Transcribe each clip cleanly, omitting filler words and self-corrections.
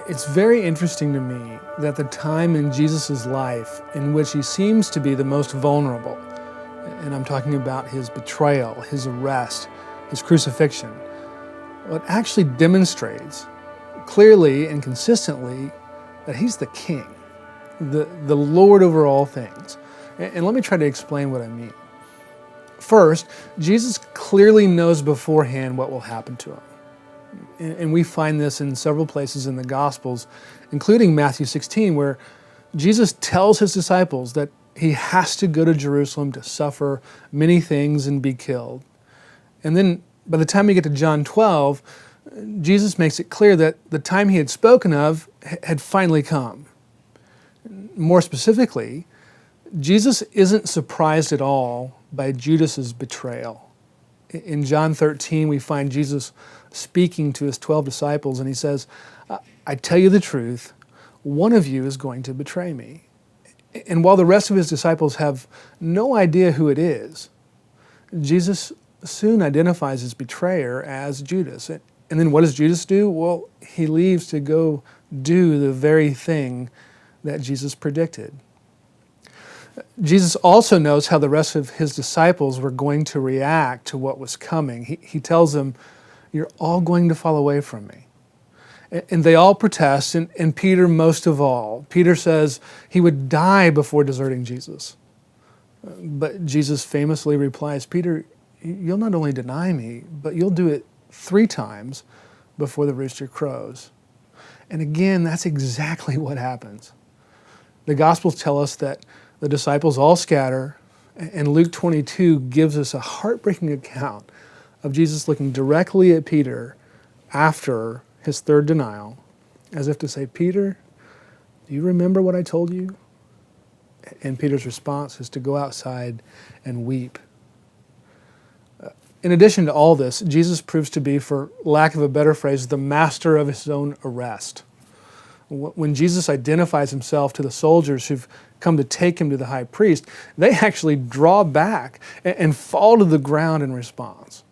It's very interesting to me that the time in Jesus' life in which he seems to be the most vulnerable, and I'm talking about his betrayal, his arrest, his crucifixion, well, it actually demonstrates clearly and consistently that he's the king, the Lord over all things. And let me try to explain what I mean. First, Jesus clearly knows beforehand what will happen to him. And we find this in several places in the Gospels, including Matthew 16, where Jesus tells his disciples that he has to go to Jerusalem to suffer many things and be killed. And then by the time we get to John 12, Jesus makes it clear that the time he had spoken of had finally come. More specifically, Jesus isn't surprised at all by Judas's betrayal. In John 13, we find Jesus speaking to his 12 disciples, and he says, I tell you the truth, one of you is going to betray me. And while the rest of his disciples have no idea who it is, Jesus soon identifies his betrayer as Judas. And then what does Judas do? Well, he leaves to go do the very thing that Jesus predicted. Jesus also knows how the rest of his disciples were going to react to what was coming. He tells them, you're all going to fall away from me. And they all protest, and Peter most of all. Peter says he would die before deserting Jesus. But Jesus famously replies, Peter, you'll not only deny me, but you'll do it 3 times before the rooster crows. And again, that's exactly what happens. The Gospels tell us that the disciples all scatter, and Luke 22 gives us a heartbreaking account of Jesus looking directly at Peter after his 3rd denial, as if to say, Peter, do you remember what I told you? And Peter's response is to go outside and weep. In addition to all this, Jesus proves to be, for lack of a better phrase, the master of his own arrest. When Jesus identifies himself to the soldiers who've come to take him to the high priest, they actually draw back and fall to the ground in response.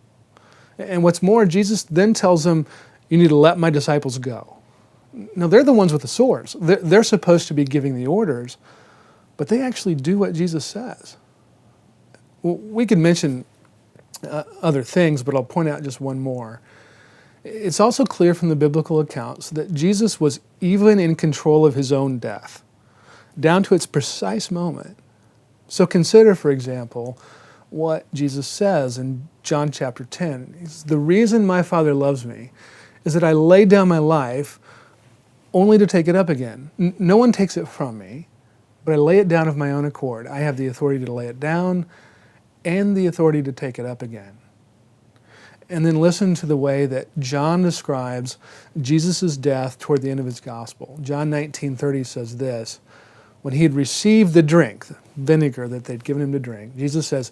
And what's more, Jesus then tells them, you need to let my disciples go. Now, they're the ones with the swords. They're supposed to be giving the orders, but they actually do what Jesus says. We could mention other things, but I'll point out just one more. It's also clear from the biblical accounts that Jesus was even in control of his own death, down to its precise moment. So consider, for example, what Jesus says in John chapter 10. He says, the reason my Father loves me is that I lay down my life only to take it up again. No one takes it from me, but I lay it down of my own accord. I have the authority to lay it down and the authority to take it up again. And then listen to the way that John describes Jesus' death toward the end of his gospel. John 19:30 says this, when he had received the drink, the vinegar that they'd given him to drink, Jesus says,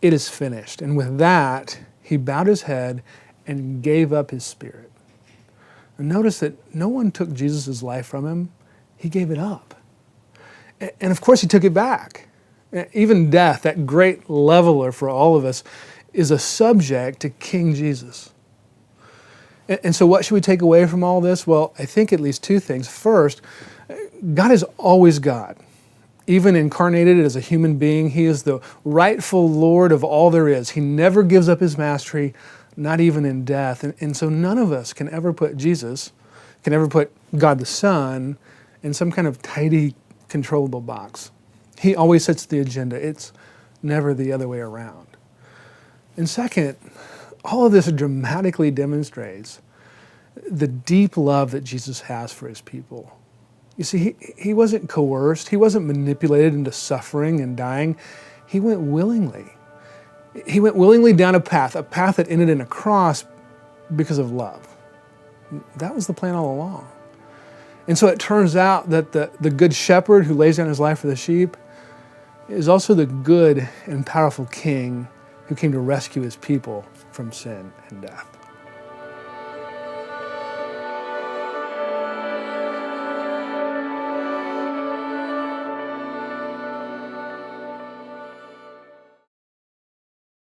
it is finished. And with that, he bowed his head and gave up his spirit. And notice that no one took Jesus' life from him. He gave it up. And of course, he took it back. Even death, that great leveler for all of us, is a subject to King Jesus. And so what should we take away from all this? Well, I think at least 2 things. First, God is always God. Even incarnated as a human being, he is the rightful Lord of all there is. He never gives up his mastery, not even in death. And so none of us can ever put Jesus, can ever put God the Son in some kind of tidy, controllable box. He always sets the agenda. It's never the other way around. And second, all of this dramatically demonstrates the deep love that Jesus has for his people. You see, he wasn't coerced. He wasn't manipulated into suffering and dying. He went willingly. He went willingly down a path that ended in a cross because of love. That was the plan all along. And so it turns out that the good shepherd who lays down his life for the sheep is also the good and powerful king who came to rescue his people from sin and death.